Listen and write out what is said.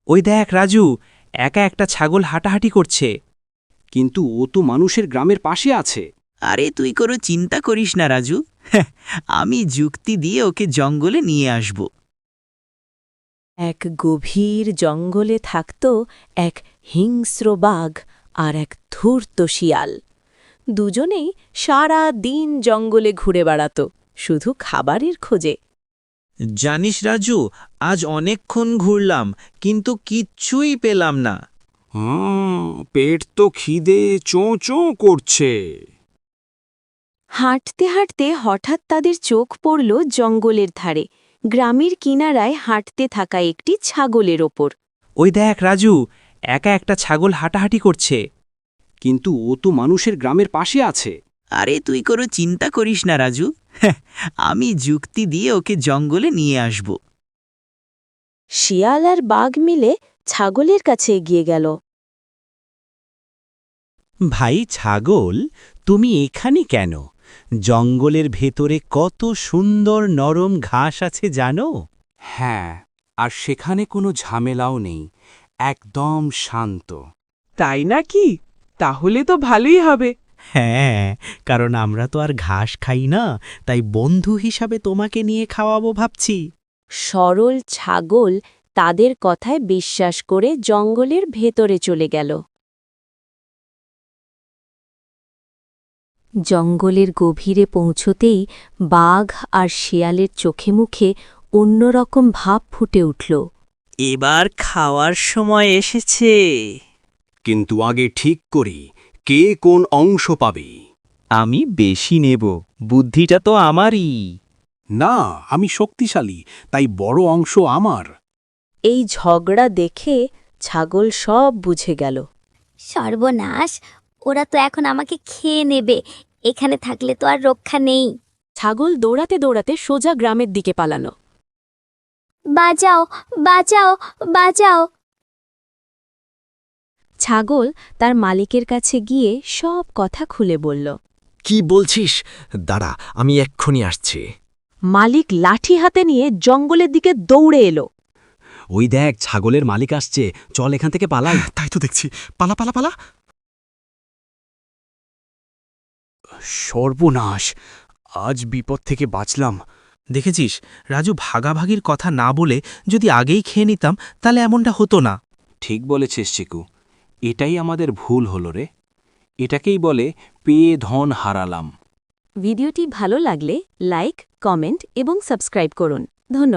ওই দেখ রাজু, একা একটা ছাগল হাঁটাহাঁটি করছে। কিন্তু ও তো মানুষের গ্রামের পাশে আছে। আরে তুই কোনো চিন্তা করিস না রাজু, আমি যুক্তি দিয়ে ওকে জঙ্গলে নিয়ে আসব। এক গভীর জঙ্গলে থাকত এক হিংস্র বাঘ আর এক ধূর্ত শিয়াল। দুজনেই সারা দিন জঙ্গলে ঘুরে বেড়াত, শুধু খাবারের খোঁজে। জানিস রাজু, আজ অনেকক্ষণ ঘুরলাম কিন্তু কিচ্ছুই পেলাম না। পেট তো খিদে চোঁ চোঁ করছে। হাঁটতে হাঁটতে হঠাৎ তাদের চোখ পড়ল জঙ্গলের ধারে, গ্রামের কিনারায় হাঁটতে থাকা একটি ছাগলের ওপর। ওই দেখ রাজু, একা একটা ছাগল হাঁটাহাঁটি করছে। কিন্তু ও তো মানুষের গ্রামের পাশে আছে। আরে তুই কোনো চিন্তা করিস না রাজু, আমি যুক্তি দিয়ে ওকে জঙ্গলে নিয়ে আসব। শিয়াল আর বাঘ মিলে ছাগলের কাছে এগিয়ে গেল। ভাই ছাগল, তুমি এখানে কেন? জঙ্গলের ভেতরে কত সুন্দর নরম ঘাস আছে জানো? হ্যাঁ, আর সেখানে কোনো ঝামেলাও নেই, একদম শান্ত। তাই নাকি? তাহলে তো ভালোই হবে। হ্যাঁ, কারণ আমরা তো আর ঘাস খাই না, তাই বন্ধু হিসাবে তোমাকে নিয়ে খাওয়াবো ভাবছি। সরল ছাগল তাদের কথায় বিশ্বাস করে জঙ্গলের ভেতরে চলে গেল। জঙ্গলের গভীরে পৌঁছতেই বাঘ আর শিয়ালের চোখে মুখে অন্যরকম ভাব ফুটে উঠল। এবার খাওয়ার সময় এসেছে। কিন্তু আগে ঠিক করি কে কোন অংশ পাবে। আমি বেশি নেব, বুদ্ধিটা তো আমারই। না, আমি শক্তিশালী, তাই বড় অংশ আমার। এই ঝগড়া দেখে ছাগল সব বুঝে গেল। সর্বনাশ, ওরা তো এখন আমাকে খেয়ে নেবে। এখানে থাকলে তো আর রক্ষা নেই। ছাগল দৌড়াতে দৌড়াতে সোজা গ্রামের দিকে পালানো। বাঁচাও, বাঁচাও, বাঁচাও। ছাগল তার মালিকের কাছে গিয়ে সব কথা খুলে বলল। কি বলছিস? দাঁড়া, আমি এক্ষুনি আসছি। মালিক লাঠি হাতে নিয়ে জঙ্গলের দিকে দৌড়ে এলো। ওই দেখ, ছাগলের মালিক আসছে, চল এখান থেকে পালাই। তাই তো দেখছি, পালা পালা পালা। সর্বনাশ, আজ বিপদ থেকে বাঁচলাম। দেখেছিস, রাজু ভাগাভাগির কথা না বলে যদি আগেই খেয়ে নিতাম তাহলে এমনটা হতো না। ঠিক বলেছিস চিকু, এটাই আমাদের ভুল হলো রে। এটাকেই বলে পেয়ে ধন হারালাম। ভিডিওটি ভালো লাগলে লাইক, কমেন্ট এবং সাবস্ক্রাইব করুন। ধন্যবাদ।